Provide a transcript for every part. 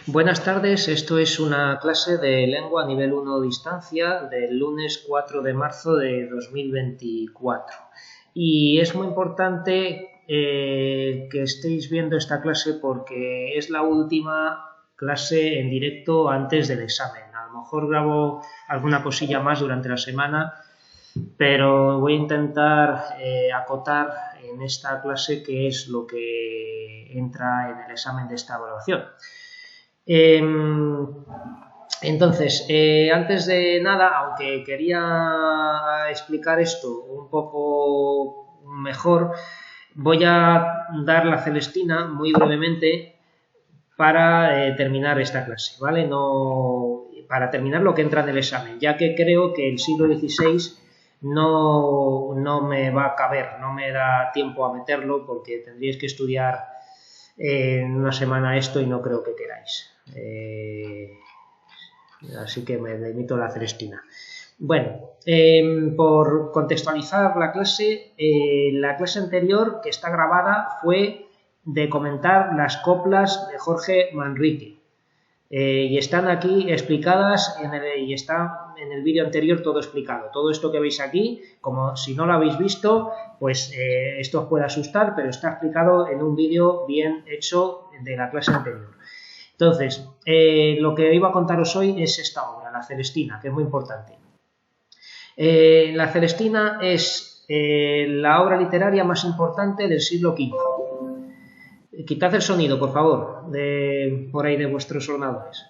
Buenas tardes, esto es una clase de lengua nivel 1 distancia del lunes 4 de marzo de 2024. Y es muy importante que estéis viendo esta clase porque es la última clase en directo antes del examen. A lo mejor grabo alguna cosilla más durante la semana, pero voy a intentar acotar en esta clase qué es lo que entra en el examen de esta evaluación. Entonces, antes de nada, aunque quería explicar esto un poco mejor, voy a dar la Celestina muy brevemente para terminar esta clase, ¿vale? No, para terminar lo que entra en el examen, ya que creo que el siglo XVI no me va a caber, no me da tiempo a meterlo porque tendríais que estudiar en una semana esto y no creo que queráis. Así que me limito a la Celestina. Bueno, por contextualizar la clase anterior que está grabada fue de comentar las coplas de Jorge Manrique. Y están aquí explicadas y está en el vídeo anterior todo explicado. Todo esto que veis aquí, como si no lo habéis visto, pues esto os puede asustar, pero está explicado en un vídeo bien hecho de la clase anterior. Entonces, lo que iba a contaros hoy es esta obra, la Celestina, que es muy importante. La Celestina es la obra literaria más importante del siglo XV. Quitad el sonido, por favor, por ahí de vuestros ordenadores.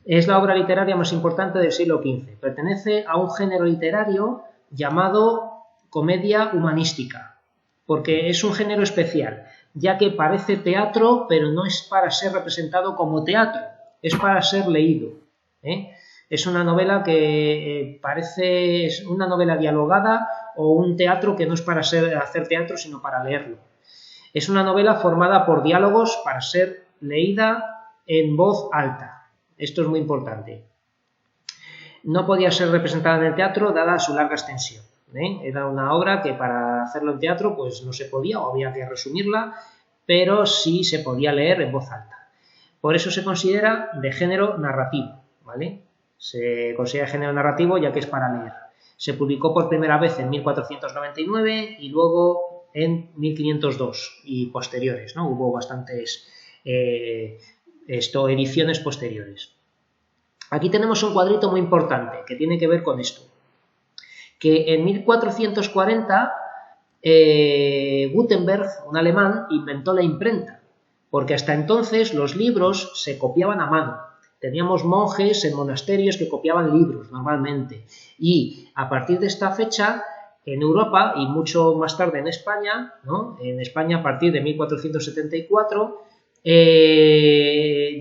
Es la obra literaria más importante del siglo XV. Pertenece a un género literario llamado comedia humanística, porque es un género especial, ya que parece teatro, pero no es para ser representado como teatro, es para ser leído. Es una novela que parece una novela dialogada o un teatro que no es para hacer teatro, sino para leerlo. Es una novela formada por diálogos para ser leída en voz alta. Esto es muy importante. No podía ser representada en el teatro dada su larga extensión. Era una obra que para hacerlo en teatro pues no se podía o había que resumirla, pero sí se podía leer en voz alta. Por eso se considera de género narrativo, ¿vale? Se considera de género narrativo ya que es para leer. Se publicó por primera vez en 1499 y luego en 1502 y posteriores, ¿no? Hubo bastantes ediciones posteriores. Aquí tenemos un cuadrito muy importante que tiene que ver con esto. Que en 1440 Gutenberg, un alemán, inventó la imprenta, porque hasta entonces los libros se copiaban a mano. Teníamos monjes en monasterios que copiaban libros normalmente y a partir de esta fecha en Europa y mucho más tarde en España, ¿no? En España a partir de 1474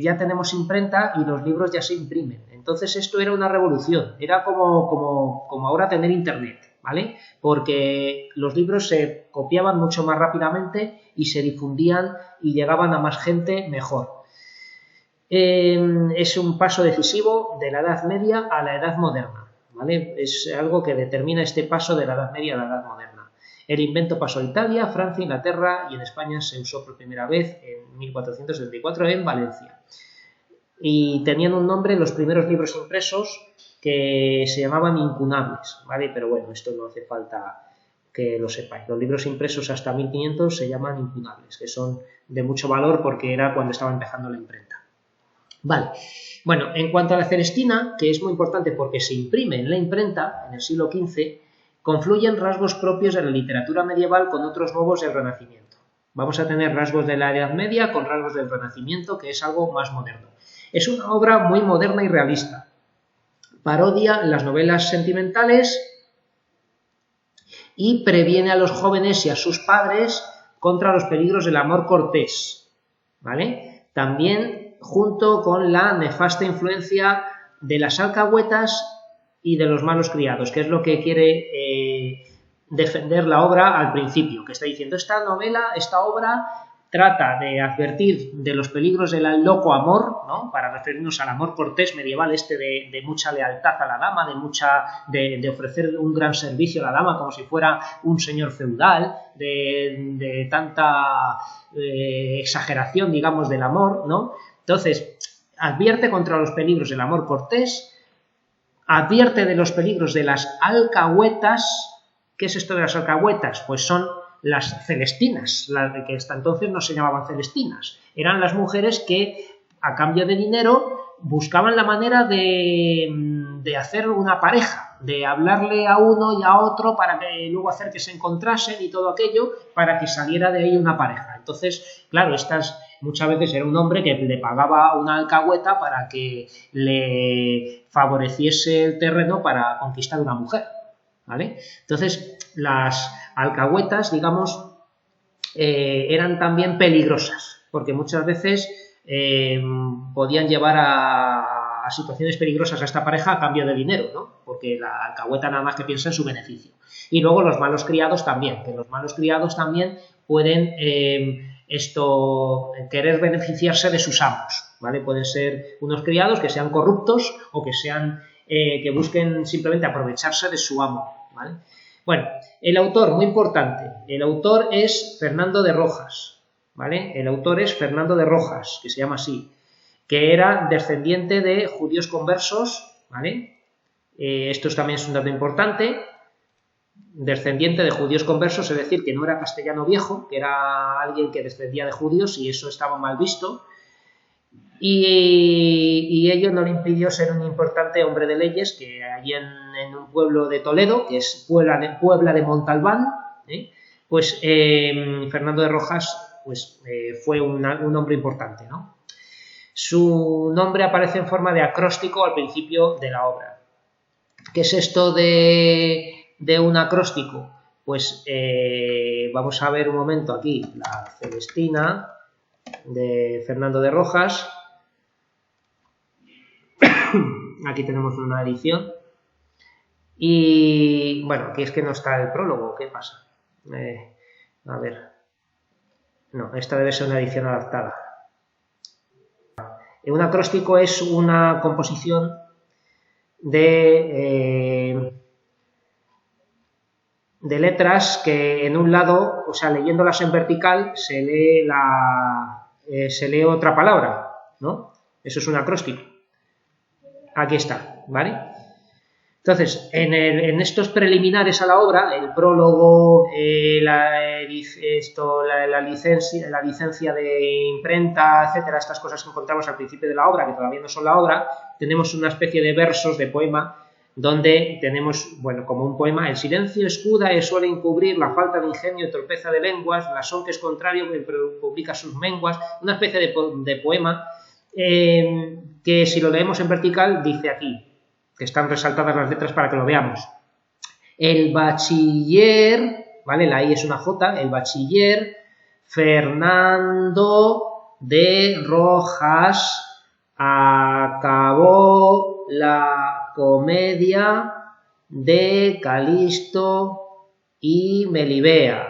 ya tenemos imprenta y los libros ya se imprimen. Entonces esto era una revolución, era como ahora tener internet, ¿vale? Porque los libros se copiaban mucho más rápidamente y se difundían y llegaban a más gente mejor. Es un paso decisivo de la Edad Media a la Edad Moderna, ¿vale? Es algo que determina este paso de la Edad Media a la Edad Moderna. El invento pasó a Italia, Francia, Inglaterra y en España se usó por primera vez en 1474 en Valencia. Y tenían un nombre los primeros libros impresos que se llamaban incunables, ¿vale? Pero bueno, esto no hace falta que lo sepáis. Los libros impresos hasta 1500 se llaman incunables, que son de mucho valor porque era cuando estaba empezando la imprenta. Vale, bueno, en cuanto a la Celestina, que es muy importante porque se imprime en la imprenta en el siglo XV, confluyen rasgos propios de la literatura medieval con otros nuevos del Renacimiento. Vamos a tener rasgos de la Edad Media con rasgos del Renacimiento, que es algo más moderno. Es una obra muy moderna y realista. Parodia las novelas sentimentales y previene a los jóvenes y a sus padres contra los peligros del amor cortés, ¿vale? También junto con la nefasta influencia de las alcahuetas y de los malos criados, que es lo que quiere defender la obra al principio, que está diciendo esta obra trata de advertir de los peligros del loco amor, ¿no? Para referirnos al amor cortés medieval de mucha lealtad a la dama, de ofrecer un gran servicio a la dama como si fuera un señor feudal, de tanta exageración, digamos, del amor, ¿no? Entonces, advierte contra los peligros del amor cortés, advierte de los peligros de las alcahuetas. ¿Qué es esto de las alcahuetas? Pues son las celestinas, las que hasta entonces no se llamaban celestinas. Eran las mujeres que, a cambio de dinero, buscaban la manera de hacer una pareja, de hablarle a uno y a otro para que luego hacer que se encontrasen y todo aquello para que saliera de ahí una pareja. Entonces, claro, estas muchas veces era un hombre que le pagaba una alcahueta para que le favoreciese el terreno para conquistar una mujer, ¿vale? Entonces, las alcahuetas, digamos, eran también peligrosas, porque muchas veces podían llevar a situaciones peligrosas a esta pareja a cambio de dinero, ¿no? Porque la alcahueta nada más que piensa en su beneficio. Y luego los malos criados también, que los malos criados también pueden querer beneficiarse de sus amos, ¿vale? Pueden ser unos criados que sean corruptos o que sean que busquen simplemente aprovecharse de su amo, ¿vale? Bueno, el autor, muy importante, el autor es Fernando de Rojas, ¿vale? El autor es Fernando de Rojas, que se llama así, que era descendiente de judíos conversos, ¿vale? Esto también es un dato importante, descendiente de judíos conversos, es decir, que no era castellano viejo, que era alguien que descendía de judíos y eso estaba mal visto, y ello no le impidió ser un importante hombre de leyes que allí en un pueblo de Toledo, que es Puebla de Montalbán, pues Fernando de Rojas pues, fue un hombre importante, ¿no? Su nombre aparece en forma de acróstico al principio de la obra. ¿Qué es esto de un acróstico? Pues vamos a ver un momento aquí la Celestina de Fernando de Rojas. Aquí tenemos una edición y bueno, aquí es que no está el prólogo, ¿qué pasa? A ver, no, esta debe ser una edición adaptada. Un acróstico es una composición de letras que en un lado, o sea, leyéndolas en vertical, se lee otra palabra, ¿no? Eso es un acróstico. Aquí está, ¿vale? Entonces, en estos preliminares a la obra, el prólogo, la licencia de imprenta, etcétera, estas cosas que encontramos al principio de la obra, que todavía no son la obra, tenemos una especie de versos de poema donde tenemos, bueno, como un poema, el silencio escuda y suele encubrir la falta de ingenio y torpeza de lenguas, blasón que es contrario que publica sus menguas, una especie de poema que si lo leemos en vertical dice aquí, que están resaltadas las letras para que lo veamos. El bachiller, ¿vale? La I es una J, el bachiller Fernando de Rojas acabó la comedia de Calisto y Melibea,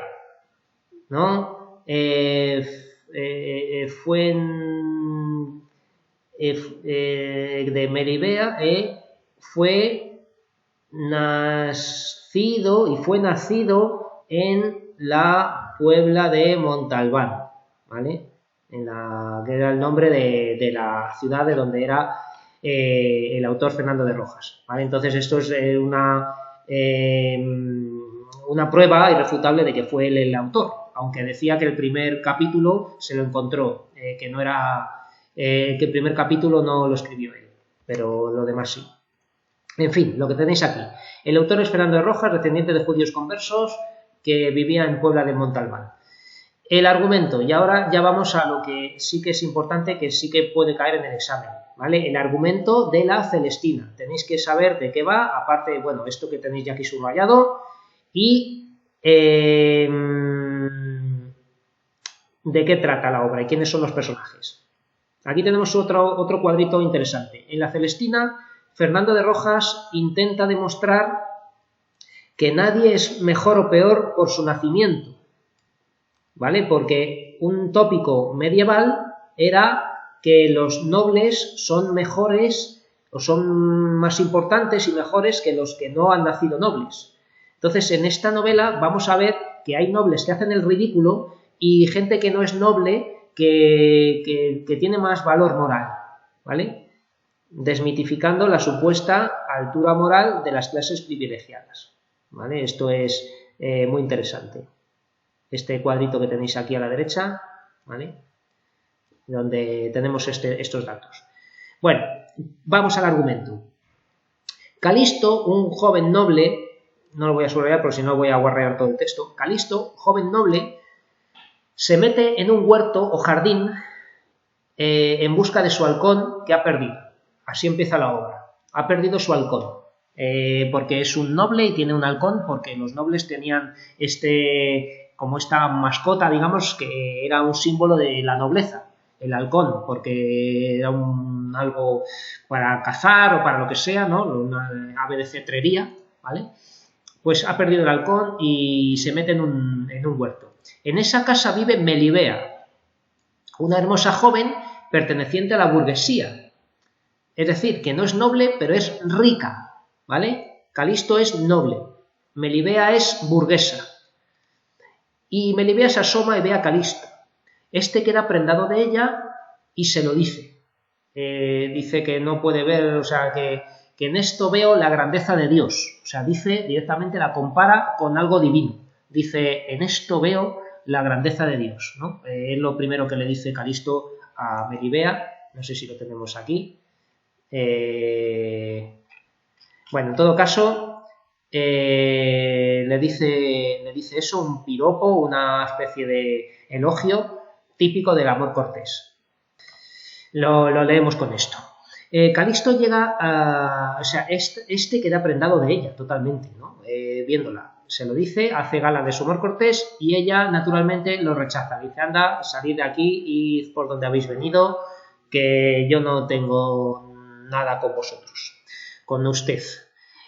¿no? De Melibea fue nacido en la Puebla de Montalbán, ¿vale? Que era el nombre de la ciudad de donde era el autor Fernando de Rojas, ¿vale? Entonces esto es una prueba irrefutable de que fue él el autor, aunque decía que el primer capítulo se lo encontró, que el primer capítulo no lo escribió él, pero lo demás sí. En fin, lo que tenéis aquí. El autor es Fernando de Rojas, descendiente de judíos conversos, que vivía en Puebla de Montalbán. El argumento, y ahora ya vamos a lo que sí que es importante, que sí que puede caer en el examen, ¿vale? El argumento de la Celestina. Tenéis que saber de qué va, aparte, bueno, esto que tenéis ya aquí subrayado, y de qué trata la obra y quiénes son los personajes. Aquí tenemos otro cuadrito interesante. En la Celestina, Fernando de Rojas intenta demostrar que nadie es mejor o peor por su nacimiento, ¿vale? Porque un tópico medieval era que los nobles son mejores o son más importantes y mejores que los que no han nacido nobles. Entonces, en esta novela vamos a ver que hay nobles que hacen el ridículo y gente que no es noble que tiene más valor moral, ¿vale? Desmitificando la supuesta altura moral de las clases privilegiadas, ¿vale? Esto es muy interesante. Este cuadrito que tenéis aquí a la derecha, ¿vale? Donde tenemos estos datos. Bueno, vamos al argumento. Calisto, un joven noble, no lo voy a subrayar porque si no voy a guarrear todo el texto. Calisto, joven noble, se mete en un huerto o jardín en busca de su halcón que ha perdido. Así empieza la obra. Ha perdido su halcón, porque es un noble y tiene un halcón, porque los nobles tenían como esta mascota, digamos, que era un símbolo de la nobleza, el halcón, porque era algo para cazar o para lo que sea, ¿no? Una ave de cetrería, ¿vale? Pues ha perdido el halcón y se mete en un huerto. En esa casa vive Melibea, una hermosa joven perteneciente a la burguesía. Es decir, que no es noble, pero es rica, ¿vale? Calisto es noble, Melibea es burguesa. Y Melibea se asoma y ve a Calisto. Este queda prendado de ella y se lo dice. Dice que no puede ver, o sea, que en esto veo la grandeza de Dios. O sea, dice directamente, la compara con algo divino. Dice, en esto veo la grandeza de Dios, ¿no? Es lo primero que le dice Calisto a Melibea. No sé si lo tenemos aquí. Bueno, en todo caso, le dice eso, un piropo, una especie de elogio típico del amor cortés. Lo leemos con esto. Calisto llega a... O sea, este queda prendado de ella totalmente, ¿no? Viéndola. Se lo dice, hace gala de su amor cortés y ella naturalmente lo rechaza. Dice, anda, salid de aquí y por donde habéis venido, que yo no tengo nada con vosotros, con usted.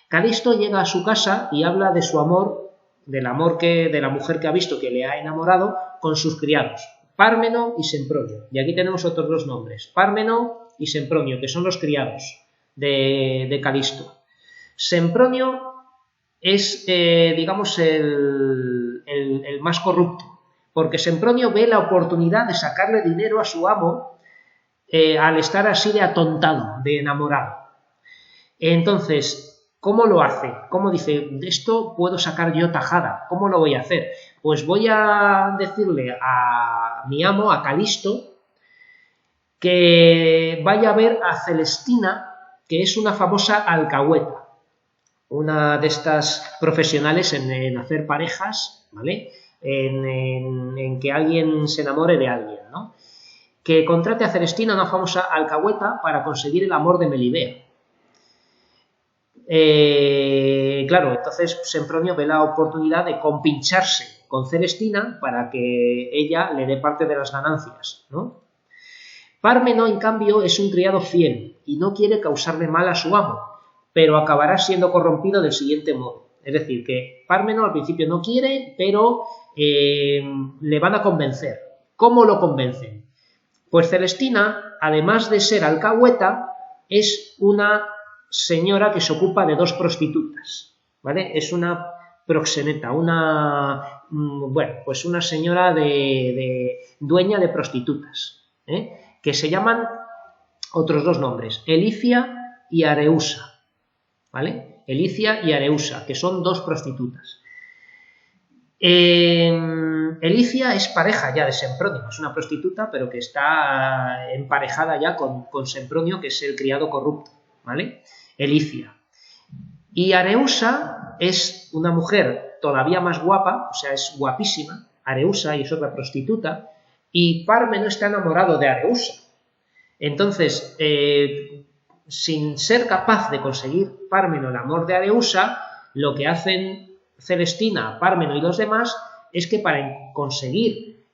Calisto llega a su casa y habla de su amor, de la mujer que ha visto que le ha enamorado, con sus criados, Pármeno y Sempronio. Y aquí tenemos otros dos nombres, Pármeno y Sempronio, que son los criados de Calisto. Sempronio es, digamos, el más corrupto, porque Sempronio ve la oportunidad de sacarle dinero a su amo al estar así de atontado, de enamorado. Entonces, ¿cómo lo hace? ¿Cómo dice, de esto puedo sacar yo tajada? ¿Cómo lo voy a hacer? Pues voy a decirle a mi amo, a Calisto, que vaya a ver a Celestina, que es una famosa alcahueta, una de estas profesionales en hacer parejas, ¿vale? En que alguien se enamore de alguien, ¿no? Que contrate a Celestina, una famosa alcahueta, para conseguir el amor de Melibea. Claro, entonces Sempronio ve la oportunidad de compincharse con Celestina para que ella le dé parte de las ganancias, ¿no? Pármeno, en cambio, es un criado fiel y no quiere causarle mal a su amo, pero acabará siendo corrompido del siguiente modo. Es decir, que Pármeno al principio no quiere, pero le van a convencer. ¿Cómo lo convencen? Pues Celestina, además de ser alcahueta, es una señora que se ocupa de dos prostitutas, ¿vale? Es una proxeneta, pues una señora de dueña de prostitutas, que se llaman otros dos nombres, Elicia y Areusa, ¿vale? Elicia y Areusa, que son dos prostitutas. Elicia es pareja ya de Sempronio, es una prostituta, pero que está emparejada ya con Sempronio, que es el criado corrupto, ¿vale? Elicia. Y Areusa es una mujer todavía más guapa, o sea, es guapísima, Areusa, y es otra prostituta, y Pármeno está enamorado de Areusa. Entonces, sin ser capaz de conseguir Pármeno el amor de Areusa, lo que hacen Celestina, Pármeno y los demás es que para conseguir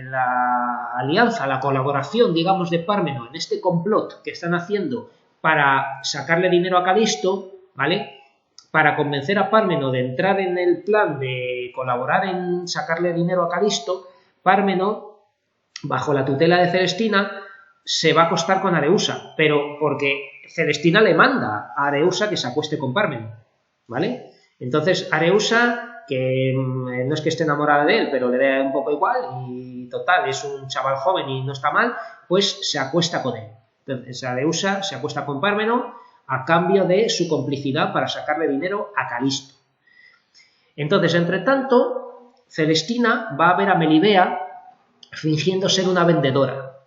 la alianza, la colaboración, digamos, de Pármeno en este complot que están haciendo para sacarle dinero a Calisto, ¿vale? Para convencer a Pármeno de entrar en el plan de colaborar en sacarle dinero a Calisto, Pármeno, bajo la tutela de Celestina, se va a acostar con Areusa, pero porque Celestina le manda a Areusa que se acueste con Pármeno, ¿vale? Entonces Areusa, que no es que esté enamorada de él, pero le da un poco igual y total, es un chaval joven y no está mal, pues se acuesta con él. Entonces Adeusa se acuesta con Pármeno a cambio de su complicidad para sacarle dinero a Calisto. Entonces, entre tanto, Celestina va a ver a Melibea fingiendo ser una vendedora.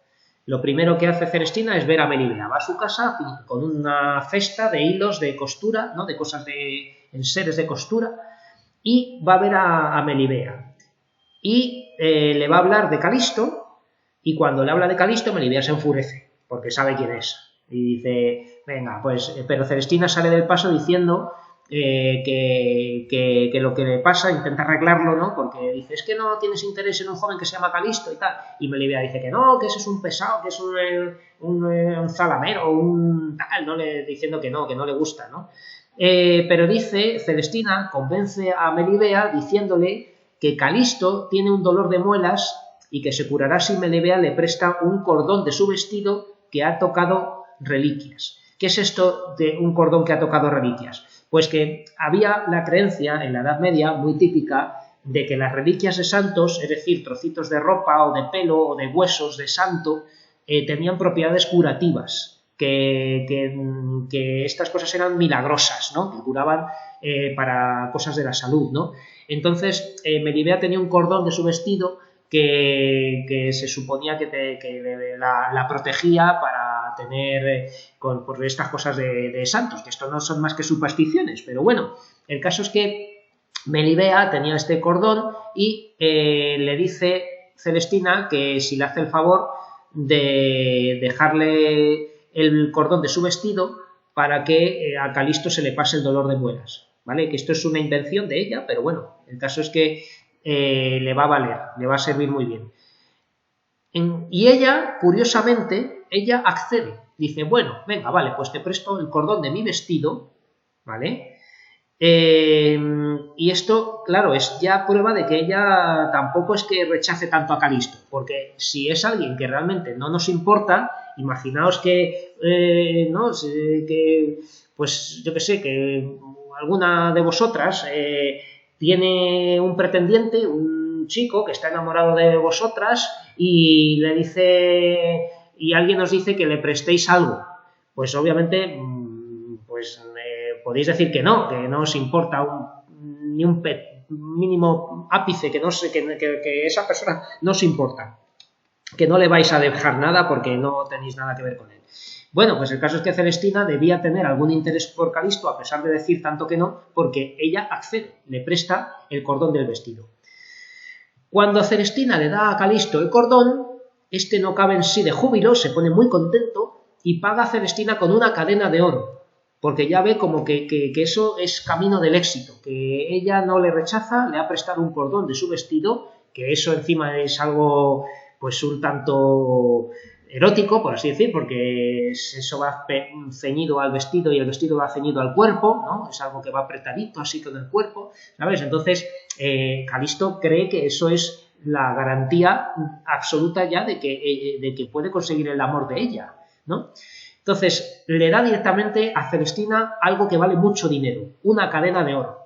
Lo primero que hace Celestina es ver a Melibea. Va a su casa con una cesta de hilos de costura, ¿no? De cosas de enseres de costura, y va a ver a Melibea. Y le va a hablar de Calisto, y cuando le habla de Calisto, Melibea se enfurece, porque sabe quién es. Y dice, venga, pues, pero Celestina sale del paso diciendo que lo que le pasa, intenta arreglarlo, ¿no? Porque dice, es que no tienes interés en un joven que se llama Calisto y tal. Y Melibea dice que no, que ese es un pesado, que es un zalamero, un tal, ¿no? Diciendo que no le gusta, ¿no? Pero dice, Celestina convence a Melibea diciéndole que Calisto tiene un dolor de muelas y que se curará si Melibea le presta un cordón de su vestido que ha tocado reliquias. ¿Qué es esto de un cordón que ha tocado reliquias? Pues que había la creencia en la Edad Media muy típica de que las reliquias de santos, es decir, trocitos de ropa o de pelo o de huesos de santo, tenían propiedades curativas, que estas cosas eran milagrosas, ¿no? Que curaban para cosas de la salud, ¿no? Entonces, Melibea tenía un cordón de su vestido que se suponía que la protegía para tener por estas cosas de santos, que esto no son más que supersticiones, pero bueno, el caso es que Melibea tenía este cordón y le dice Celestina que si le hace el favor de dejarle el cordón de su vestido para que a Calisto se le pase el dolor de muelas, ¿vale? Que esto es una invención de ella, pero bueno, el caso es que le va a valer, le va a servir muy bien. Y ella, curiosamente, ella accede. Dice, bueno, venga, vale, pues te presto el cordón de mi vestido, ¿vale? Y esto, claro, es ya prueba de que ella tampoco es que rechace tanto a Calisto, porque si es alguien que realmente no nos importa, imaginaos que, no, que pues yo que sé, que alguna de vosotras tiene un pretendiente, un chico que está enamorado de vosotras y le dice, y alguien os dice que le prestéis algo, pues obviamente pues podéis decir que no os importa ni un mínimo ápice, que esa persona no os importa, que no le vais a dejar nada porque no tenéis nada que ver con él. Bueno, pues el caso es que Celestina debía tener algún interés por Calisto, a pesar de decir tanto que no, porque ella accede, le presta el cordón del vestido. Cuando Celestina le da a Calisto el cordón, este no cabe en sí de júbilo, se pone muy contento y paga a Celestina con una cadena de oro, porque ya ve como que eso es camino del éxito, que ella no le rechaza, le ha prestado un cordón de su vestido, que eso encima es algo pues un tanto erótico, por así decir, porque eso va ceñido al vestido y el vestido va ceñido al cuerpo, ¿no? Es algo que va apretadito así con el cuerpo, ¿sabes? Entonces, Calisto cree que eso es la garantía absoluta ya de que puede conseguir el amor de ella, ¿no? Entonces, le da directamente a Celestina algo que vale mucho dinero, una cadena de oro.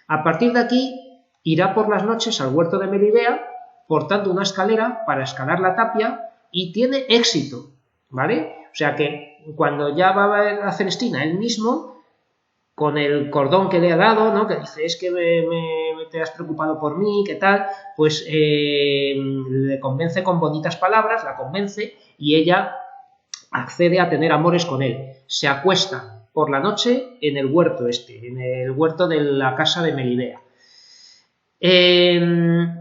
A partir de aquí, irá por las noches al huerto de Melibea, portando una escalera para escalar la tapia, y tiene éxito, ¿vale? O sea que cuando ya va a ver a Celestina él mismo, con el cordón que le ha dado, ¿no? Que dice, es que te has preocupado por mí, ¿qué tal? Pues le convence con bonitas palabras, la convence, y ella accede a tener amores con él. Se acuesta por la noche en el huerto en el huerto de la casa de Melibea.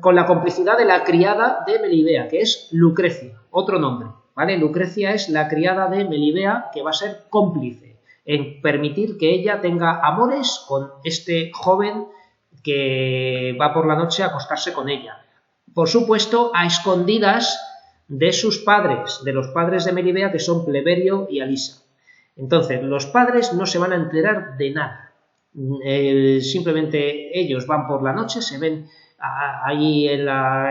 Con la complicidad de la criada de Melibea, que es Lucrecia, otro nombre, ¿vale? Lucrecia es la criada de Melibea que va a ser cómplice en permitir que ella tenga amores con este joven que va por la noche a acostarse con ella. Por supuesto, a escondidas de sus padres, de los padres de Melibea, que son Pleberio y Alisa. Entonces, los padres no se van a enterar de nada. Simplemente ellos van por la noche, se ven ahí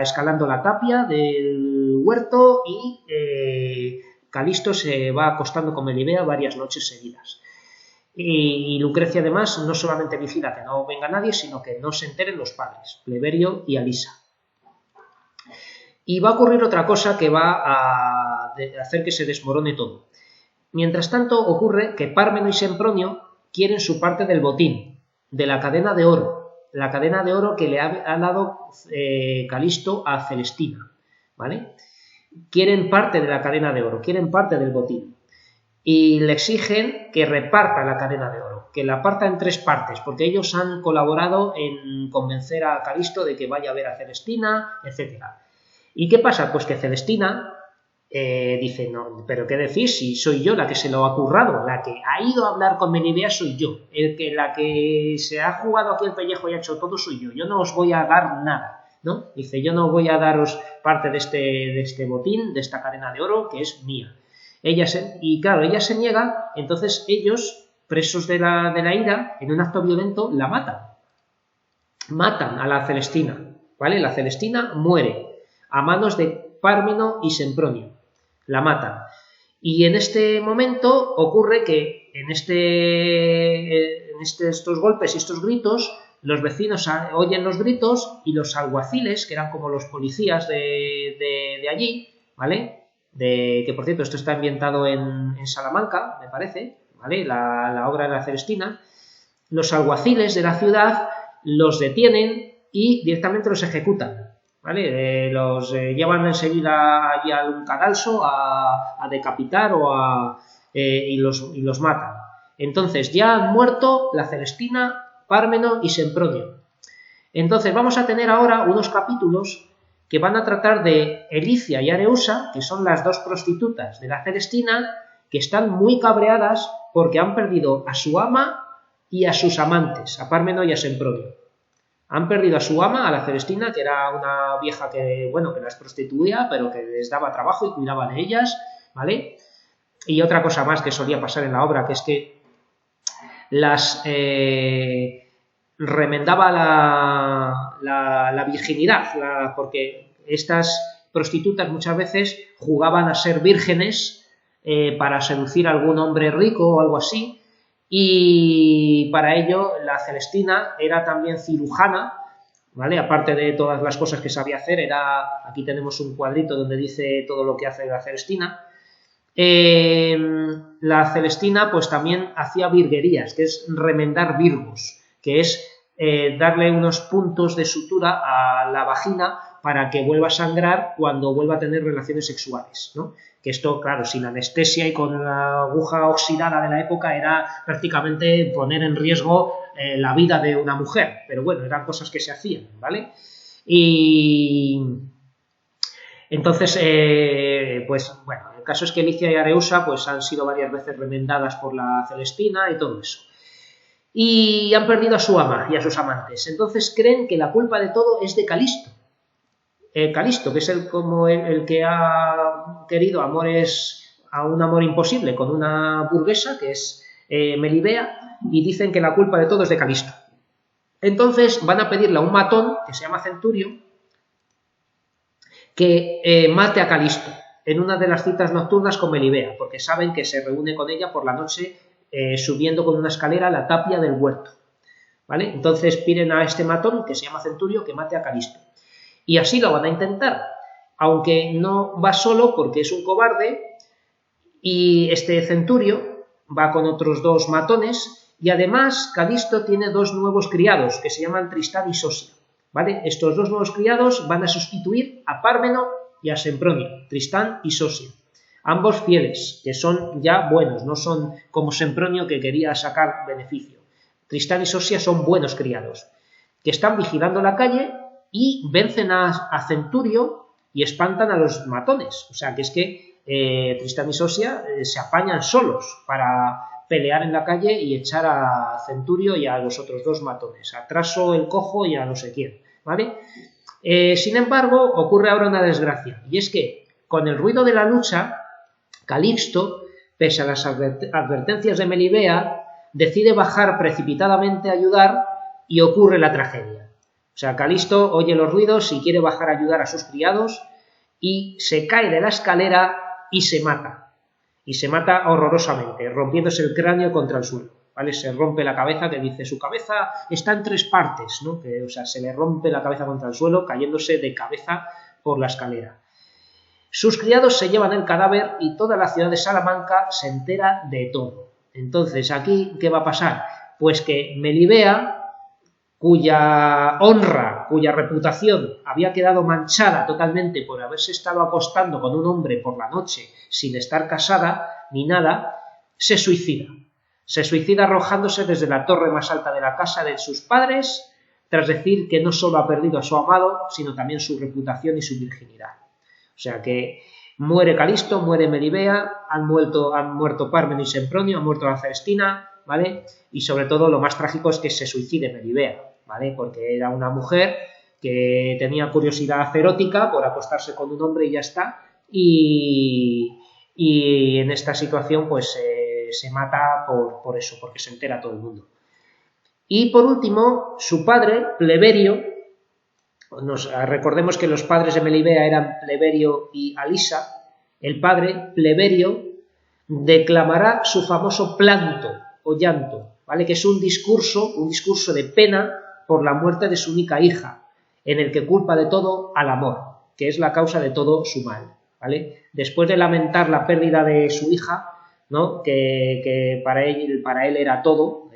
escalando la tapia del huerto y Calisto se va acostando con Melibea varias noches seguidas. Y Lucrecia además no solamente vigila que no venga nadie, sino que no se enteren los padres, Pleberio y Alisa. Y va a ocurrir otra cosa que va a hacer que se desmorone todo. Mientras tanto ocurre que Pármeno y Sempronio quieren su parte del botín, de la cadena de oro que le ha dado Calisto a Celestina, ¿vale? Quieren parte de la cadena de oro, quieren parte del botín. Y le exigen que reparta la cadena de oro, que la parta en 3 partes, porque ellos han colaborado en convencer a Calisto de que vaya a ver a Celestina, etc. ¿Y qué pasa? Pues que Celestina dice, no, pero ¿qué decís? Si soy yo la que se lo ha currado, la que ha ido a hablar con Melibea soy yo, la que se ha jugado aquí el pellejo y ha hecho todo soy yo no os voy a dar nada, ¿no? Dice, yo no voy a daros parte de este botín, de esta cadena de oro, que es mía. Y claro, ella se niega, entonces ellos, presos de la ira, en un acto violento, la matan. Matan a la Celestina, ¿vale? La Celestina muere a manos de Pármeno y Sempronio. La matan. Y en este momento ocurre que en estos golpes y estos gritos, los vecinos oyen los gritos y los alguaciles, que eran como los policías de allí, ¿vale? Que por cierto, esto está ambientado en Salamanca, me parece, ¿vale? La obra de la Celestina. Los alguaciles de la ciudad los detienen y directamente los ejecutan, ¿vale? Los llevan enseguida allí a un cadalso a decapitar y los matan. Entonces ya han muerto la Celestina, Pármeno y Sempronio. Entonces vamos a tener ahora unos capítulos que van a tratar de Elicia y Areusa, que son las 2 prostitutas de la Celestina, que están muy cabreadas porque han perdido a su ama y a sus amantes, a Pármeno y a Sempronio. Han perdido a su ama, a la Celestina, que era una vieja que las prostituía, pero que les daba trabajo y cuidaba de ellas, ¿vale? Y otra cosa más que solía pasar en la obra, que es que las remendaba la virginidad, porque estas prostitutas muchas veces jugaban a ser vírgenes para seducir a algún hombre rico o algo así, y para ello la Celestina era también cirujana, ¿vale? Aparte de todas las cosas que sabía hacer, aquí tenemos un cuadrito donde dice todo lo que hace la Celestina. La Celestina pues también hacía virguerías, que es remendar virgos, que es darle unos puntos de sutura a la vagina para que vuelva a sangrar cuando vuelva a tener relaciones sexuales, ¿no? Que esto, claro, sin anestesia y con la aguja oxidada de la época era prácticamente poner en riesgo la vida de una mujer, pero bueno, eran cosas que se hacían, ¿vale? Y entonces, pues bueno, el caso es que Elicia y Areusa pues han sido varias veces remendadas por la Celestina y todo eso. Y han perdido a su ama y a sus amantes. Entonces creen que la culpa de todo es de Calisto. Calisto, que es el que ha querido a un amor imposible con una burguesa, que es Melibea, y dicen que la culpa de todo es de Calisto. Entonces van a pedirle a un matón, que se llama Centurio, que mate a Calisto en una de las citas nocturnas con Melibea, porque saben que se reúne con ella por la noche subiendo con una escalera la tapia del huerto, ¿vale? Entonces piden a este matón, que se llama Centurio, que mate a Calisto. Y así lo van a intentar, aunque no va solo porque es un cobarde, y este Centurio va con otros 2 matones, y además Calisto tiene 2 nuevos criados, que se llaman Tristán y Sosia, ¿vale? Estos 2 nuevos criados van a sustituir a Pármeno y a Sempronio, Tristán y Sosia. Ambos fieles, que son ya buenos, no son como Sempronio que quería sacar beneficio. Tristán y Sosia son buenos criados, que están vigilando la calle y vencen a Centurio y espantan a los matones. O sea, que es que Tristán y Sosia se apañan solos para pelear en la calle y echar a Centurio y a los otros 2 matones, a Traso el Cojo y a no sé quién, ¿vale? Sin embargo, ocurre ahora una desgracia, y es que con el ruido de la lucha, Calixto, pese a las advertencias de Melibea, decide bajar precipitadamente a ayudar y ocurre la tragedia. O sea, Calisto oye los ruidos y quiere bajar a ayudar a sus criados y se cae de la escalera y se mata. Y se mata horrorosamente, rompiéndose el cráneo contra el suelo. ¿vale? Se rompe la cabeza, que dice, su cabeza está en 3 partes, ¿no? Que, o sea, se le rompe la cabeza contra el suelo, cayéndose de cabeza por la escalera. Sus criados se llevan el cadáver y toda la ciudad de Salamanca se entera de todo. Entonces, aquí, ¿qué va a pasar? Pues que Melibea, cuya honra, cuya reputación había quedado manchada totalmente por haberse estado acostando con un hombre por la noche sin estar casada ni nada, se suicida. Se suicida arrojándose desde la torre más alta de la casa de sus padres, tras decir que no solo ha perdido a su amado, sino también su reputación y su virginidad. O sea que muere Calisto, muere Melibea, han muerto Parmeno y Sempronio, ha muerto la Celestina, ¿vale? Y sobre todo lo más trágico es que se suicide Melibea, ¿vale? Porque era una mujer que tenía curiosidad erótica por acostarse con un hombre y ya está, y en esta situación pues se mata por eso, porque se entera todo el mundo. Y por último, su padre, Pleberio, recordemos que los padres de Melibea eran Pleberio y Alisa, el padre, Pleberio, declamará su famoso planto o llanto, ¿vale? Que es un discurso de pena por la muerte de su única hija, en el que culpa de todo al amor, que es la causa de todo su mal, ¿vale? Después de lamentar la pérdida de su hija, ¿no? Que para él era todo,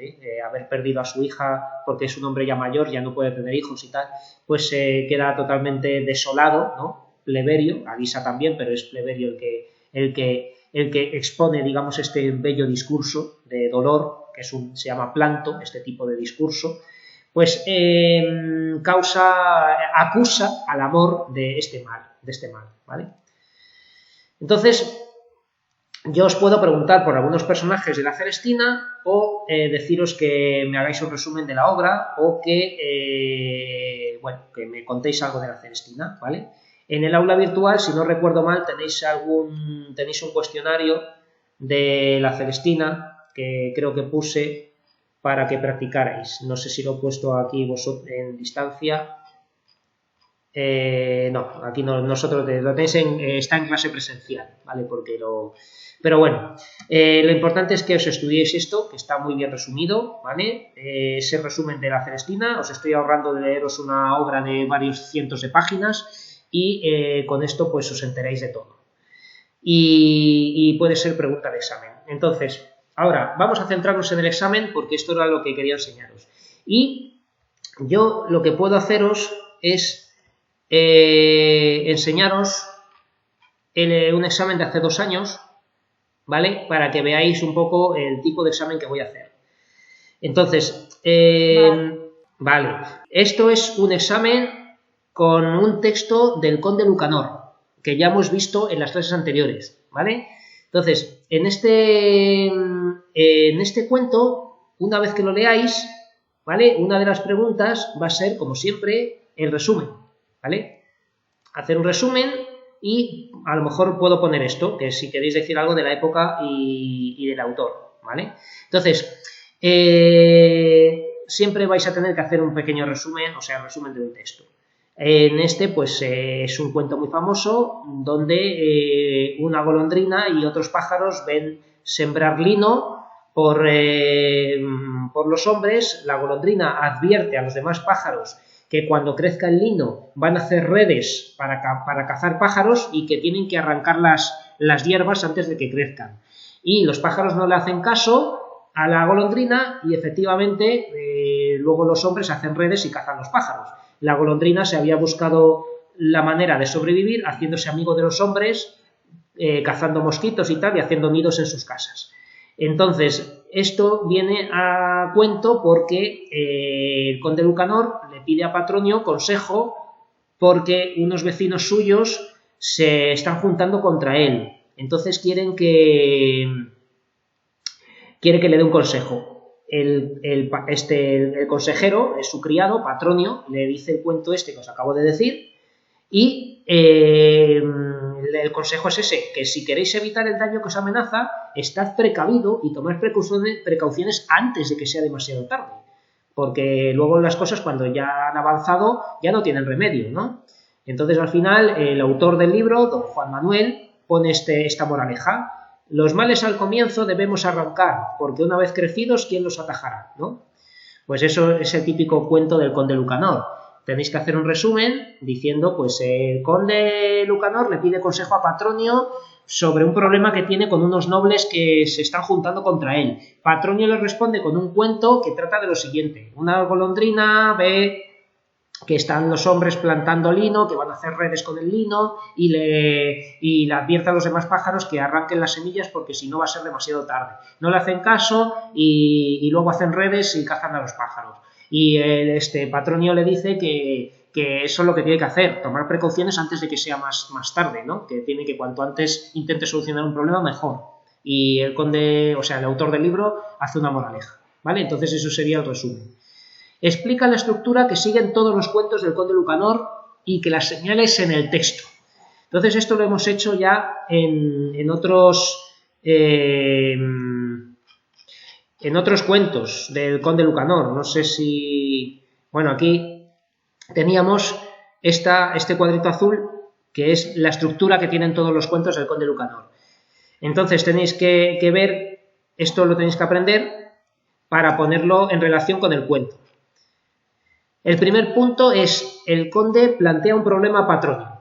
haber perdido a su hija porque es un hombre ya mayor, ya no puede tener hijos y tal, pues queda totalmente desolado, ¿no? Pleberio, Alisa también, pero es Pleberio el que expone, digamos, este bello discurso de dolor, que se llama planto, este tipo de discurso, pues acusa al amor de este mal, ¿vale? Entonces, yo os puedo preguntar por algunos personajes de la Celestina o deciros que me hagáis un resumen de la obra o que me contéis algo de la Celestina, ¿vale? En el aula virtual, si no recuerdo mal, tenéis un cuestionario de la Celestina que creo que puse para que practicarais. No sé si lo he puesto aquí vosotros en distancia. No, aquí no, nosotros lo tenéis está en clase presencial, ¿vale? Pero bueno, lo importante es que os estudiéis esto, que está muy bien resumido, ¿vale? Ese resumen de la Celestina, os estoy ahorrando de leeros una obra de varios cientos de páginas y con esto pues os enteréis de todo. Y puede ser pregunta de examen. Entonces, ahora vamos a centrarnos en el examen porque esto era lo que quería enseñaros. Y yo lo que puedo haceros es enseñaros un examen de hace 2 años, ¿vale? Para que veáis un poco el tipo de examen que voy a hacer. Entonces, vale. Esto es un examen con un texto del Conde Lucanor, que ya hemos visto en las clases anteriores, ¿vale? Entonces, en este cuento, una vez que lo leáis, ¿vale? Una de las preguntas va a ser, como siempre, el resumen, ¿vale? Hacer un resumen y a lo mejor puedo poner esto, que si queréis decir algo de la época y del autor, ¿vale? Entonces, siempre vais a tener que hacer un pequeño resumen, o sea, resumen de un texto. En este, pues, es un cuento muy famoso donde una golondrina y otros pájaros ven sembrar lino por los hombres. La golondrina advierte a los demás pájaros que cuando crezca el lino van a hacer redes para cazar pájaros y que tienen que arrancar las hierbas antes de que crezcan. Y los pájaros no le hacen caso a la golondrina y efectivamente luego los hombres hacen redes y cazan los pájaros. La golondrina se había buscado la manera de sobrevivir haciéndose amigo de los hombres, cazando mosquitos y tal, y haciendo nidos en sus casas. Entonces, esto viene a cuento porque el conde Lucanor le pide a Patronio consejo porque unos vecinos suyos se están juntando contra él. Entonces quiere que le dé un consejo. El consejero, es su criado, Patronio, le dice el cuento este que os acabo de decir y el consejo es ese, que si queréis evitar el daño que os amenaza, estad precavido y tomad precauciones antes de que sea demasiado tarde, porque luego las cosas cuando ya han avanzado ya no tienen remedio, ¿no? Entonces al final el autor del libro, don Juan Manuel, pone esta moraleja. Los males al comienzo debemos arrancar, porque una vez crecidos, ¿quién los atajará?, ¿no? Pues eso es el típico cuento del conde Lucanor. Tenéis que hacer un resumen diciendo, pues el conde Lucanor le pide consejo a Patronio sobre un problema que tiene con unos nobles que se están juntando contra él. Patronio le responde con un cuento que trata de lo siguiente. Una golondrina ve que están los hombres plantando lino, que van a hacer redes con el lino y le advierte a los demás pájaros que arranquen las semillas porque si no va a ser demasiado tarde. No le hacen caso y luego hacen redes y cazan a los pájaros. Y Patronio le dice que eso es lo que tiene que hacer, tomar precauciones antes de que sea más tarde, ¿no? Que tiene que cuanto antes intente solucionar un problema mejor. Y el conde, o sea, el autor del libro hace una moraleja, ¿vale? Entonces eso sería el resumen. Explica la estructura que siguen todos los cuentos del conde Lucanor y que las señales en el texto. Entonces esto lo hemos hecho ya en otros cuentos del conde Lucanor. No sé si... Bueno, aquí teníamos este cuadrito azul que es la estructura que tienen todos los cuentos del conde Lucanor. Entonces tenéis que ver, esto lo tenéis que aprender para ponerlo en relación con el cuento. El primer punto es, el conde plantea un problema a Patronio,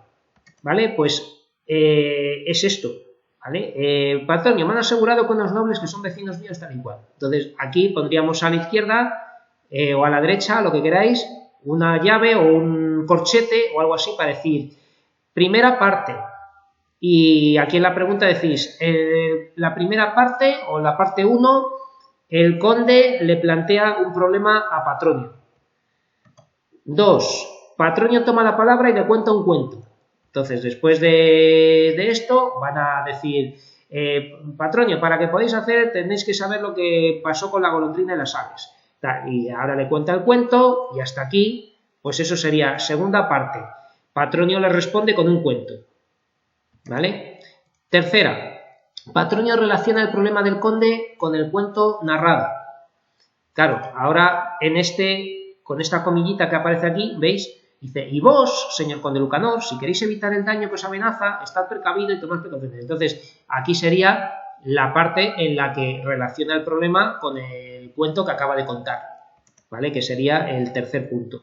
¿vale? Pues es esto, ¿vale? Patronio, me han asegurado con los nobles que son vecinos míos tal y cual. Entonces, aquí pondríamos a la izquierda o a la derecha, lo que queráis, una llave o un corchete o algo así para decir, primera parte. Y aquí en la pregunta decís, la primera parte o la parte 1, el conde le plantea un problema a Patronio. 2. Patronio toma la palabra y le cuenta un cuento. Entonces, después de esto, van a decir, Patronio, para que podáis hacer, tenéis que saber lo que pasó con la golondrina y las aves. Y ahora le cuenta el cuento y hasta aquí, pues eso sería segunda parte. Patronio le responde con un cuento, ¿vale? Tercera, Patronio relaciona el problema del conde con el cuento narrado. Claro, ahora con esta comillita que aparece aquí, ¿veis? Dice, y vos, señor conde Lucanor, si queréis evitar el daño que os amenaza, estad precavido y tomad precauciones. Entonces, aquí sería la parte en la que relaciona el problema con el cuento que acaba de contar, ¿vale? Que sería el tercer punto.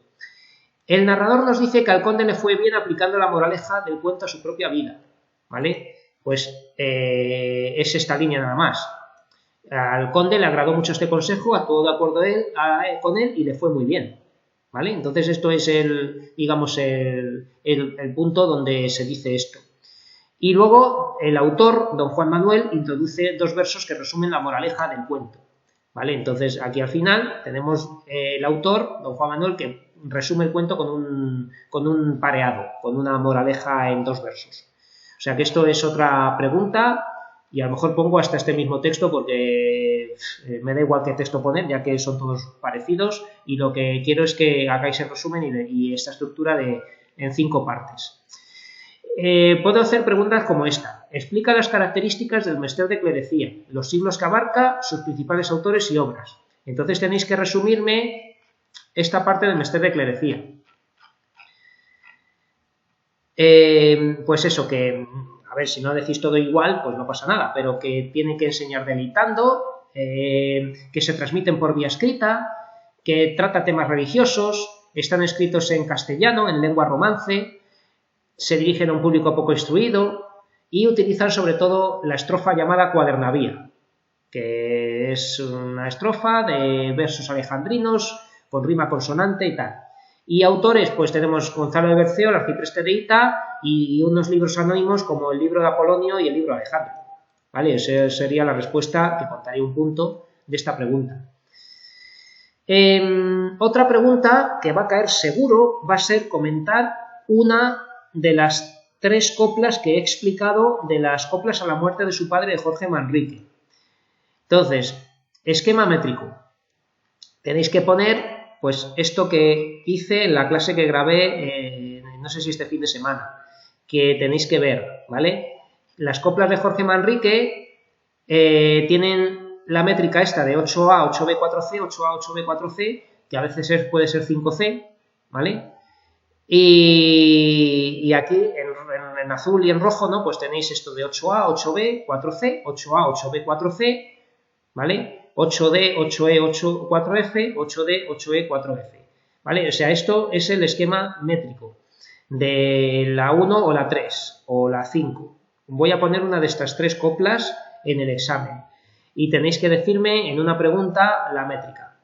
El narrador nos dice que al conde le fue bien aplicando la moraleja del cuento a su propia vida, ¿vale? Pues es esta línea nada más. Al conde le agradó mucho este consejo, actuó de acuerdo con él y le fue muy bien, ¿vale? Entonces esto es el punto donde se dice esto. Y luego el autor, don Juan Manuel, introduce 2 versos que resumen la moraleja del cuento, ¿vale? Entonces aquí al final tenemos el autor, don Juan Manuel, que resume el cuento con un pareado, con una moraleja en 2 versos. O sea que esto es otra pregunta. Y a lo mejor pongo hasta este mismo texto porque me da igual qué texto poner, ya que son todos parecidos y lo que quiero es que hagáis el resumen y esta estructura en 5 partes. Puedo hacer preguntas como esta. Explica las características del Mester de Clerecía, los siglos que abarca, sus principales autores y obras. Entonces tenéis que resumirme esta parte del Mester de Clerecía. Pues eso, que... A ver, si no decís todo igual, pues no pasa nada, pero que tienen que enseñar delitando, que se transmiten por vía escrita, que trata temas religiosos, están escritos en castellano, en lengua romance, se dirigen a un público poco instruido y utilizan sobre todo la estrofa llamada cuadernavía, que es una estrofa de versos alejandrinos con rima consonante y tal. Y autores, pues tenemos Gonzalo de Berceo, el arcipreste de Ita y unos libros anónimos como el libro de Apolonio y el libro de Alejandro. ¿Vale? Esa sería la respuesta que contaría un punto de esta pregunta. Otra pregunta que va a caer seguro va a ser comentar una de las 3 coplas que he explicado de las coplas a la muerte de su padre de Jorge Manrique. Entonces, esquema métrico. Tenéis que poner pues esto que hice en la clase que grabé, no sé si este fin de semana, que tenéis que ver, ¿vale? Las coplas de Jorge Manrique tienen la métrica esta de 8A, 8B, 4C, 8A, 8B, 4C, que a veces puede ser 5C, ¿vale? Y aquí en azul y en rojo, ¿no? Pues tenéis esto de 8A, 8B, 4C, 8A, 8B, 4C, ¿vale? 8D, 8E, 4F, 8D, 8E, 4F, ¿vale? O sea, esto es el esquema métrico de la 1 o la 3 o la 5. Voy a poner una de estas tres coplas en el examen y tenéis que decirme en una pregunta la métrica,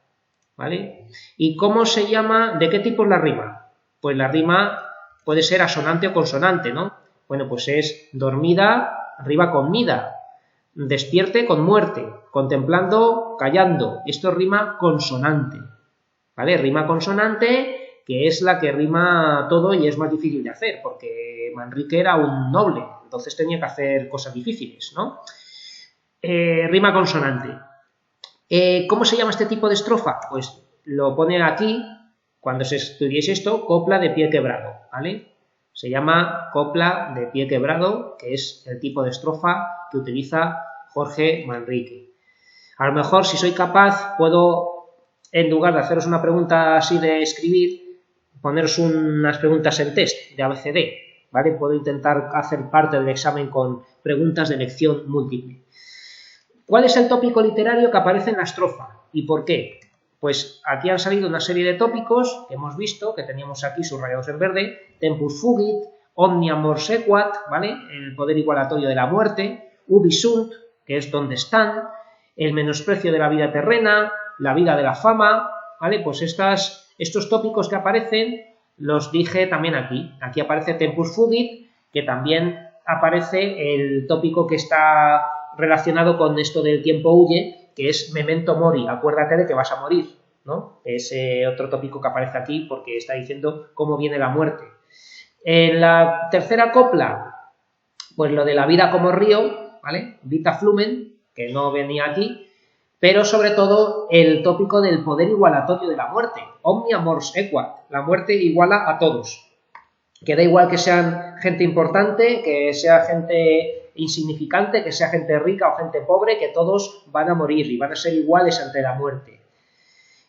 ¿vale? ¿Y cómo se llama? ¿De qué tipo es la rima? Pues la rima puede ser asonante o consonante, ¿no? Bueno, pues es dormida, arriba con mida, despierte con muerte, contemplando, callando. Esto es rima consonante, ¿vale? Rima consonante, que es la que rima todo y es más difícil de hacer, porque Manrique era un noble, entonces tenía que hacer cosas difíciles, ¿no? Rima consonante. ¿Cómo se llama este tipo de estrofa? Pues lo pone aquí, cuando se estudiéis esto, copla de pie quebrado, ¿vale? Se llama copla de pie quebrado, que es el tipo de estrofa que utiliza Jorge Manrique. A lo mejor, si soy capaz, puedo, en lugar de haceros una pregunta así de escribir, poneros unas preguntas en test de ABCD, ¿vale? Puedo intentar hacer parte del examen con preguntas de elección múltiple. ¿Cuál es el tópico literario que aparece en la estrofa y por qué? Pues aquí han salido una serie de tópicos que hemos visto, que teníamos aquí subrayados en verde: tempus fugit, omnia mors sequat, ¿vale? El poder igualatorio de la muerte, ubi sunt, que es donde están, el menosprecio de la vida terrena, la vida de la fama, ¿vale? Pues estos tópicos que aparecen los dije también aquí. Aquí aparece tempus fugit, que también aparece el tópico que está relacionado con esto del tiempo huye, que es memento mori, acuérdate de que vas a morir, ¿no? Es otro tópico que aparece aquí porque está diciendo cómo viene la muerte. En la tercera copla, pues lo de la vida como río, ¿vale? Vita flumen, que no venía aquí, pero sobre todo el tópico del poder igualatorio de la muerte, omnia mors equat, la muerte iguala a todos, que da igual que sean gente importante, que sea gente insignificante, que sea gente rica o gente pobre, que todos van a morir y van a ser iguales ante la muerte.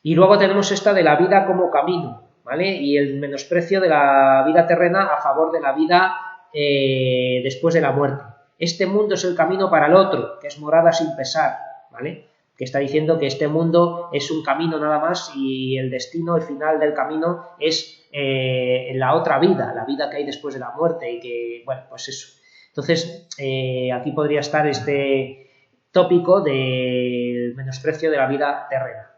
Y luego tenemos esta de la vida como camino, ¿vale? Y el menosprecio de la vida terrena a favor de la vida después de la muerte. Este mundo es el camino para el otro, que es morada sin pesar, ¿vale? Que está diciendo que este mundo es un camino nada más y el destino, el final del camino es la otra vida, la vida que hay después de la muerte y que, bueno, pues eso. Entonces, aquí podría estar este tópico del menosprecio de la vida terrena.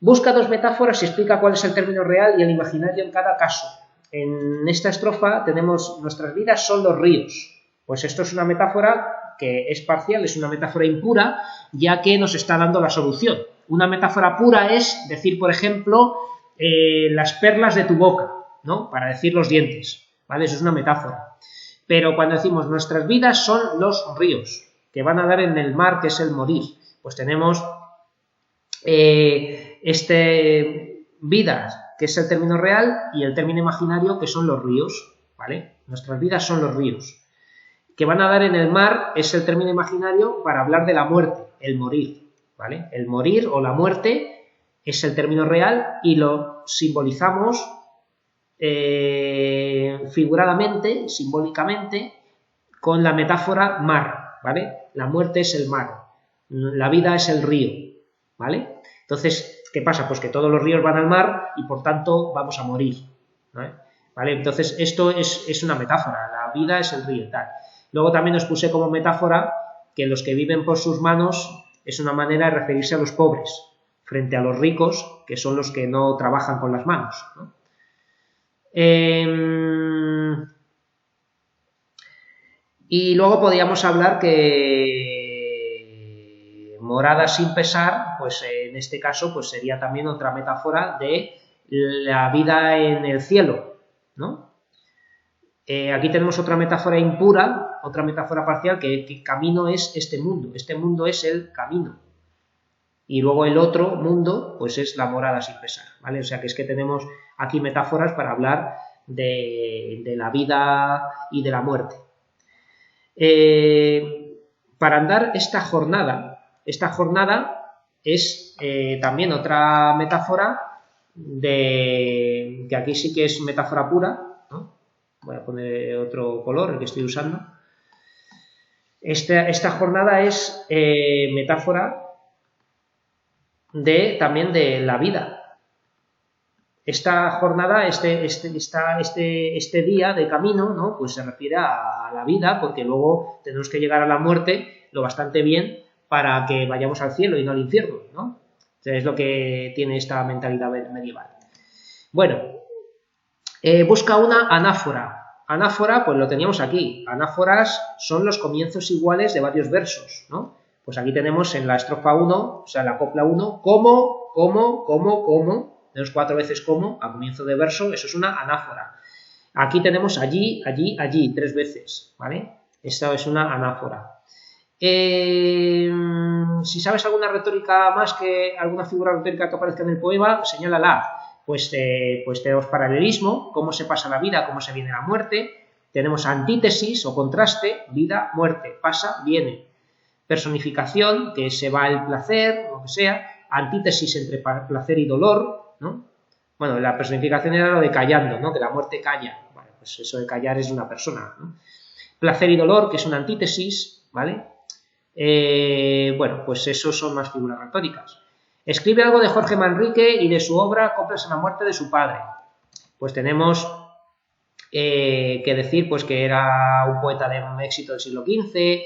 Busca dos metáforas y explica cuál es el término real y el imaginario en cada caso. En esta estrofa tenemos nuestras vidas son los ríos. Pues esto es una metáfora que es parcial, es una metáfora impura, ya que nos está dando la solución. Una metáfora pura es decir, por ejemplo, las perlas de tu boca, ¿no? Para decir los dientes, ¿vale? Eso es una metáfora. Pero cuando decimos nuestras vidas son los ríos, que van a dar en el mar, que es el morir, pues tenemos vidas, que es el término real, y el término imaginario, que son los ríos, ¿vale? Nuestras vidas son los ríos. Que van a dar en el mar es el término imaginario para hablar de la muerte, el morir, ¿vale? El morir o la muerte es el término real y lo simbolizamos figuradamente, simbólicamente, con la metáfora mar, ¿vale? La muerte es el mar, la vida es el río, ¿vale? Entonces, ¿qué pasa? Pues que todos los ríos van al mar y por tanto vamos a morir, ¿vale? Entonces, esto es una metáfora, la vida es el río y tal. Luego también os puse como metáfora que los que viven por sus manos es una manera de referirse a los pobres frente a los ricos, que son los que no trabajan con las manos, ¿no? Y luego podríamos hablar que morada sin pesar, pues en este caso pues sería también otra metáfora de la vida en el cielo, ¿no? Aquí tenemos otra metáfora impura, otra metáfora parcial, que camino es este mundo es el camino. Y luego el otro mundo, pues es la morada sin pesar, ¿vale? O sea que es que tenemos aquí metáforas para hablar de la vida y de la muerte. Para andar esta jornada es también otra metáfora que aquí sí que es metáfora pura, ¿no? Voy a poner otro color, el que estoy usando. Esta jornada es metáfora también de la vida. Esta jornada, este día de camino, ¿no? Pues se refiere a la vida, porque luego tenemos que llegar a la muerte lo bastante bien para que vayamos al cielo y no al infierno, ¿no? Es lo que tiene esta mentalidad medieval. Bueno, busca una anáfora. Anáfora, pues lo teníamos aquí. Anáforas son los comienzos iguales de varios versos, ¿no? Pues aquí tenemos en la estrofa 1, o sea, la copla 1, como, tenemos 4 veces como, a comienzo de verso, eso es una anáfora. Aquí tenemos allí, allí, allí, 3 veces, ¿vale? Esta es una anáfora. Si sabes alguna retórica más, alguna figura retórica que aparezca en el poema, señálala. Pues tenemos paralelismo, cómo se pasa la vida, cómo se viene la muerte. Tenemos antítesis o contraste, vida, muerte, pasa, viene. Personificación, que se va el placer, lo que sea. Antítesis entre placer y dolor, ¿no? Bueno, la personificación era lo de callando, ¿no? Que la muerte calla. Bueno, pues eso de callar es una persona, ¿no? Placer y dolor, que es una antítesis, ¿vale? Bueno, pues esos son más figuras retóricas. Escribe algo de Jorge Manrique y de su obra Coplas en la muerte de su padre. Pues tenemos que decir pues que era un poeta de éxito del siglo XV,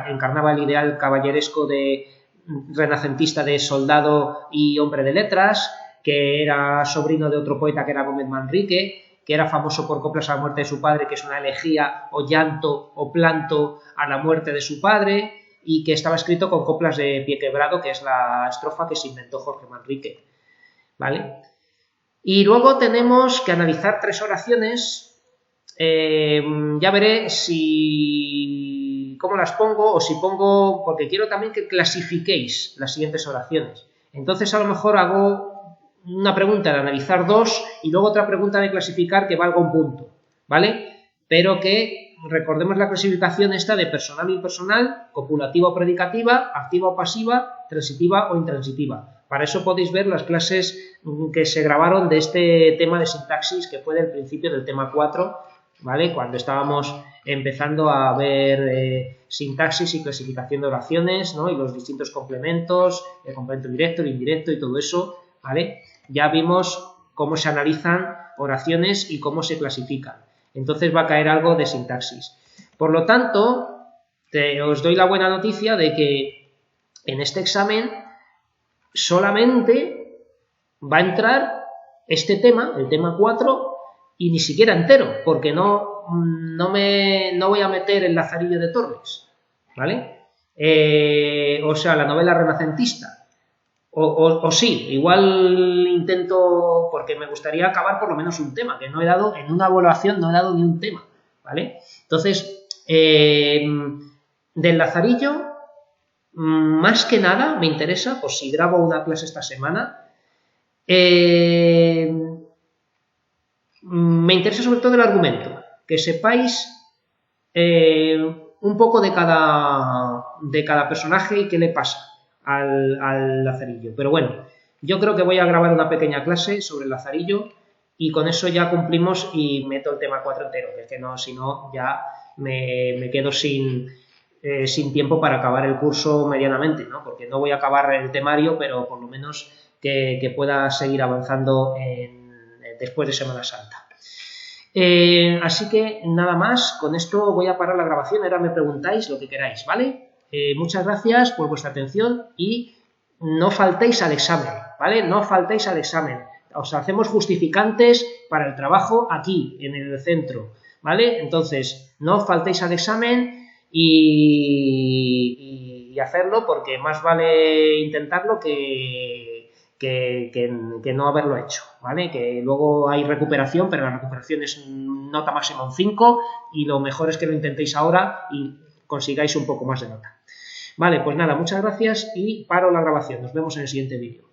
encarnaba el ideal caballeresco renacentista de soldado y hombre de letras, que era sobrino de otro poeta que era Gómez Manrique, que era famoso por Coplas a la muerte de su padre, que es una elegía o llanto o planto a la muerte de su padre, y que estaba escrito con coplas de pie quebrado, que es la estrofa que se inventó Jorge Manrique, ¿vale? Y luego tenemos que analizar 3 oraciones, ya veré cómo las pongo, o si pongo, porque quiero también que clasifiquéis las siguientes oraciones. Entonces a lo mejor hago una pregunta de analizar 2 y luego otra pregunta de clasificar que valga un punto, ¿vale? Pero que recordemos la clasificación esta de personal o impersonal, copulativa o predicativa, activa o pasiva, transitiva o intransitiva. Para eso podéis ver las clases que se grabaron de este tema de sintaxis, que fue del principio del tema 4, ¿vale? Cuando estábamos empezando a ver sintaxis y clasificación de oraciones, ¿no? Y los distintos complementos, el complemento directo, el indirecto y todo eso, ¿vale? Ya vimos cómo se analizan oraciones y cómo se clasifican. Entonces va a caer algo de sintaxis. Por lo tanto, os doy la buena noticia de que en este examen solamente va a entrar este tema, el tema 4, y ni siquiera entero, porque no voy a meter el Lazarillo de Torres, ¿vale? O sea, la novela renacentista. O sí, igual intento, porque me gustaría acabar por lo menos un tema, que no he dado, en una evaluación no he dado ni un tema, ¿vale? Entonces, del Lazarillo, más que nada me interesa, pues si grabo una clase esta semana, me interesa sobre todo el argumento, que sepáis un poco de cada personaje y qué le pasa al Lazarillo. Pero bueno, yo creo que voy a grabar una pequeña clase sobre el Lazarillo y con eso ya cumplimos y meto el tema 4 entero, que es que no, si no ya me quedo sin tiempo para acabar el curso medianamente, ¿no? Porque no voy a acabar el temario, pero por lo menos que pueda seguir avanzando después de Semana Santa. Así que nada más, con esto voy a parar la grabación, ahora me preguntáis lo que queráis, ¿vale? Muchas gracias por vuestra atención y no faltéis al examen, ¿vale? No faltéis al examen. Os hacemos justificantes para el trabajo aquí, en el centro, ¿vale? Entonces, no faltéis al examen y hacerlo, porque más vale intentarlo que no haberlo hecho, ¿vale? Que luego hay recuperación, pero la recuperación es nota máxima un 5 y lo mejor es que lo intentéis ahora y consigáis un poco más de nota. Vale, pues nada, muchas gracias y paro la grabación. Nos vemos en el siguiente vídeo.